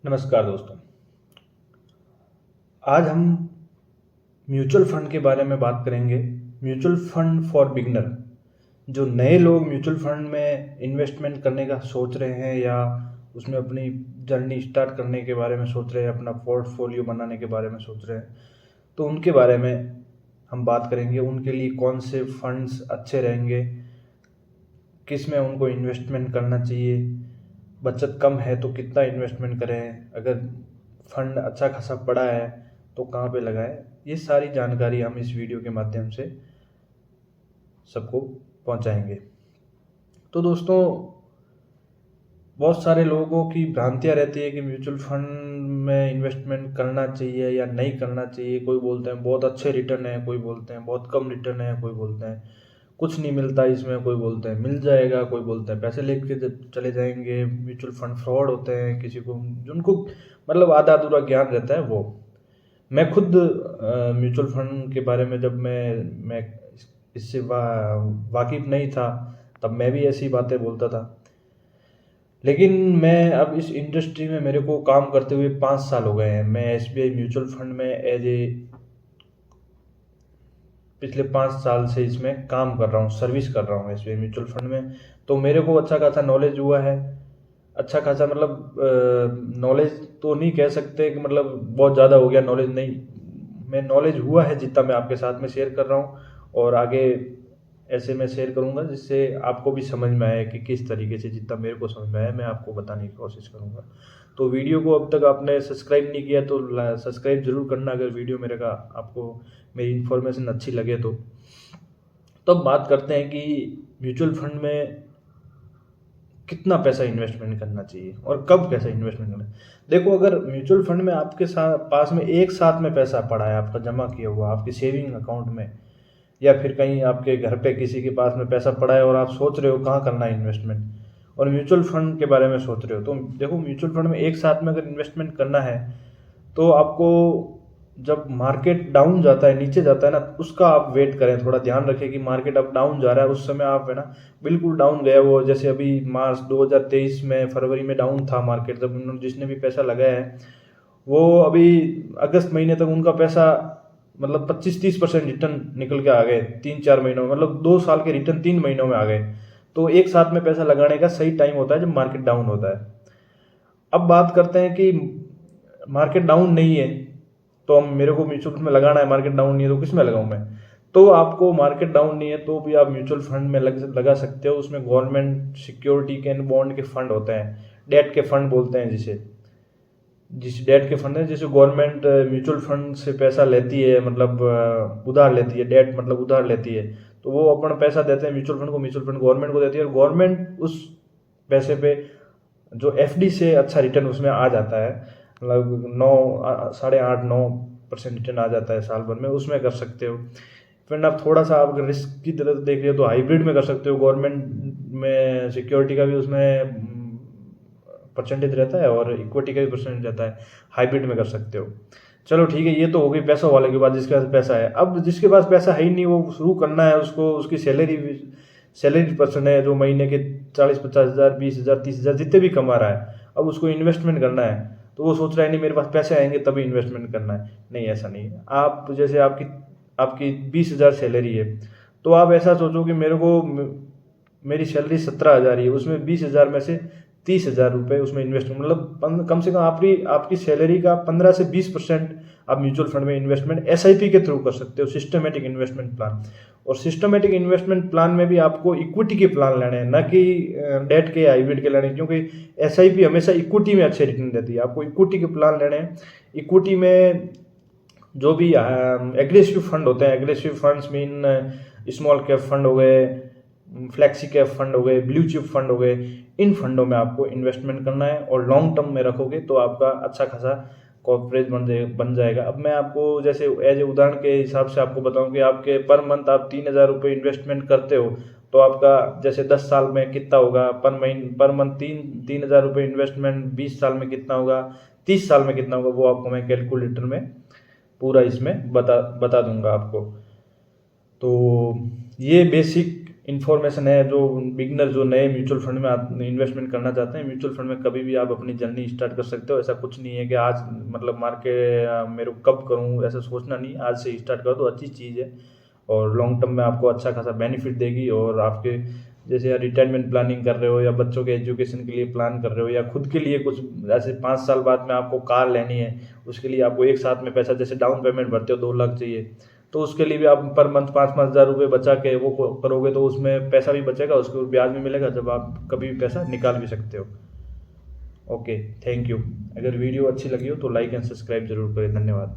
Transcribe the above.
नमस्कार दोस्तों। आज हम म्यूचुअल फंड के बारे में बात करेंगे। Mutual fund for beginner. जो नए लोग म्यूचुअल फंड में इन्वेस्टमेंट करने का सोच रहे हैं या उसमें अपनी जर्नी स्टार्ट करने के बारे में सोच रहे हैं, अपना पोर्टफोलियो बनाने के बारे में सोच रहे हैं, तो उनके बारे में हम बात करेंगे। उनके लिए कौन से फंड्स अच्छे रहेंगे, किस में उनको इन्वेस्टमेंट करना चाहिए, बचत कम है तो कितना इन्वेस्टमेंट करें, अगर फंड अच्छा खासा पड़ा है तो कहाँ पे लगाएं। ये सारी जानकारी हम इस वीडियो के माध्यम से सबको पहुंचाएंगे। तो दोस्तों, बहुत सारे लोगों की भ्रांतियाँ रहती है कि म्यूचुअल फंड में इन्वेस्टमेंट करना चाहिए या नहीं करना चाहिए। कोई बोलते हैं बहुत अच्छे रिटर्न है, कोई बोलते हैं बहुत कम रिटर्न है, कोई बोलते हैं कुछ नहीं मिलता इसमें, कोई बोलते हैं मिल जाएगा, कोई बोलते हैं पैसे लेके चले जाएंगे। म्यूचुअल फंड फ्रॉड होते हैं, किसी को जिनको मतलब आधा अधूरा ज्ञान रहता है वो। मैं खुद म्यूचुअल फंड के बारे में जब मैं इससे वाकिफ नहीं था, तब मैं भी ऐसी बातें बोलता था। लेकिन मैं अब इस इंडस्ट्री में मेरे को काम करते हुए 5 साल हो गए हैं। मैं एसबीआई म्यूचुअल फंड में एज ए पिछले 5 साल से इसमें काम कर रहा हूँ, सर्विस कर रहा हूँ एसबीआई म्यूचुअल फंड में। तो मेरे को अच्छा खासा नॉलेज हुआ है। अच्छा खासा मतलब नॉलेज तो नहीं कह सकते कि मतलब बहुत ज़्यादा हो गया नॉलेज, नहीं। मैं नॉलेज हुआ है जितना मैं आपके साथ में शेयर कर रहा हूँ, और आगे ऐसे मैं शेयर करूँगा जिससे आपको भी समझ में आए कि किस तरीके से जितना मेरे को समझ में आया मैं आपको बताने की कोशिश करूँगा। तो वीडियो को अब तक आपने सब्सक्राइब नहीं किया तो सब्सक्राइब जरूर करना, अगर वीडियो मेरे का आपको मेरी इन्फॉर्मेशन अच्छी लगे तो। अब बात करते हैं कि म्यूचुअल फंड में कितना पैसा इन्वेस्टमेंट करना चाहिए और कब पैसा इन्वेस्टमेंट करना है। देखो, अगर म्यूचुअल फंड में आपके साथ पास में एक साथ में पैसा पड़ा है, आपका जमा किया हुआ आपके सेविंग अकाउंट में, या फिर कहीं आपके घर पे किसी के पास में पैसा पड़ा है और आप सोच रहे हो कहाँ करना है इन्वेस्टमेंट, और म्यूचुअल फंड के बारे में सोच रहे हो, तो देखो म्यूचुअल फंड में एक साथ में अगर इन्वेस्टमेंट करना है तो आपको जब मार्केट डाउन जाता है, नीचे जाता है ना, उसका आप वेट करें। थोड़ा ध्यान रखें कि मार्केट अब डाउन जा रहा है, उस समय आप है ना बिल्कुल डाउन गया वो, जैसे अभी मार्च 2023 में फरवरी में डाउन था मार्केट, जब उन्होंने जिसने भी पैसा लगाया है वो अभी अगस्त महीने तक उनका पैसा मतलब 25-30% रिटर्न निकल के आ गए 3-4 महीनों में, मतलब 2 साल के रिटर्न 3 महीनों में आ गए। तो एक साथ में पैसा लगाने का सही टाइम होता है जब मार्केट डाउन होता है। अब बात करते हैं कि मार्केट डाउन नहीं है तो हम मेरे को म्यूचुअल फंड में लगाना है, मार्केट डाउन नहीं है तो किस में लगाऊं मैं। तो आपको मार्केट डाउन नहीं है तो भी आप म्यूचुअल फंड में लगा सकते हो। उसमें गवर्नमेंट सिक्योरिटी के एंड बॉन्ड के फंड होते हैं, डेट के फंड बोलते हैं जिस डेट के फंड है, जैसे गवर्नमेंट म्यूचुअल फंड से पैसा लेती है, मतलब उधार लेती है, डेट मतलब उधार लेती है, तो वो अपना पैसा देते हैं म्यूचुअल फंड को, म्यूचुअल फंड गवर्नमेंट को देती है, और गवर्नमेंट उस पैसे पे जो एफडी से अच्छा रिटर्न उसमें आ जाता है, मतलब 8.5-9% रिटर्न आ जाता है साल भर में, उसमें कर सकते हो। फिर आप थोड़ा सा आप रिस्क की तरह देख रहे हो तो हाइब्रिड में कर सकते हो। गवर्नमेंट में सिक्योरिटी का भी उसमें परसेंटेज रहता है और इक्विटी का भी परसेंटेज रहता है, हाइब्रिड में कर सकते हो। चलो ठीक है, ये तो हो गई पैसों वाले के बाद, जिसके पास पैसा है। अब जिसके पास पैसा है ही नहीं, वो शुरू करना है, उसको उसकी सैलरी पर्सन है जो महीने के 40-50 हज़ार, 20 हज़ार, 30 हज़ार जितने भी कमा रहा है, अब उसको इन्वेस्टमेंट करना है, तो वो सोच रहा है नहीं मेरे पास पैसे आएंगे तभी इन्वेस्टमेंट करना है। नहीं, ऐसा नहीं है। आप जैसे आपकी आपकी 20 हज़ार सैलरी है, तो आप ऐसा सोचो कि मेरी सैलरी 17 हज़ार ही है, उसमें 20 हज़ार में से 30 हज़ार रुपये उसमें इन्वेस्टमेंट, मतलब कम से कम आपकी आपकी सैलरी का 15 से 20% आप म्यूचुअल फंड में इन्वेस्टमेंट एसआईपी के थ्रू कर सकते हो, सिस्टमेटिक इन्वेस्टमेंट प्लान। और सिस्टमेटिक इन्वेस्टमेंट प्लान में भी आपको इक्विटी के प्लान लेने हैं, न कि डेट के हाइब्रिड के लेने हैं, क्योंकि एसआईपी हमेशा इक्विटी में अच्छे रिटर्न देती है। आपको इक्विटी के प्लान लेने हैं। इक्विटी में जो भी एग्रेसिव फंड होते हैं, aggressive funds mean small cap fund हो गए, फ्लैक्सी कैप फंड हो गए, ब्लू चिप फंड हो गए, इन फंडों में आपको इन्वेस्टमेंट करना है, और लॉन्ग टर्म में रखोगे तो आपका अच्छा खासा कॉर्पोरेट बन जाएगा। अब मैं आपको जैसे एज ए उदाहरण के हिसाब से आपको बताऊं कि आपके पर मंथ आप 3 हज़ार रुपये इन्वेस्टमेंट करते हो, तो आपका जैसे 10 साल में कितना होगा, पर मंथ 3 हज़ार रुपये इन्वेस्टमेंट 20 साल में कितना होगा, 30 साल में कितना होगा, वो आपको मैं कैलकुलेटर में पूरा इसमें बता बता दूंगा आपको। तो ये बेसिक इन्फॉर्मेशन है, जो बिगनर जो नए म्यूचुअल फंड में इन्वेस्टमेंट करना चाहते हैं, म्यूचुअल फंड में कभी भी आप अपनी जर्नी स्टार्ट कर सकते हो। ऐसा कुछ नहीं है कि आज मतलब मार्केट मेरे को कब करूँ, ऐसा सोचना नहीं, आज से स्टार्ट कर दो, अच्छी चीज़ है और लॉन्ग टर्म में आपको अच्छा खासा बेनिफिट देगी। और आपके जैसे या रिटायरमेंट प्लानिंग कर रहे हो, या बच्चों के एजुकेशन के लिए प्लान कर रहे हो, या खुद के लिए कुछ ऐसे 5 साल बाद में आपको कार लेनी है, उसके लिए आपको एक साथ में पैसा, जैसे डाउन पेमेंट भरते हो 2 लाख चाहिए, तो उसके लिए भी आप पर मंथ 5-5 हज़ार रुपये बचा के वो करोगे तो उसमें पैसा भी बचेगा, उसको ब्याज भी मिलेगा, जब आप कभी भी पैसा निकाल भी सकते हो। Okay, thank you. अगर वीडियो अच्छी लगी हो तो लाइक एंड सब्सक्राइब जरूर करें। धन्यवाद।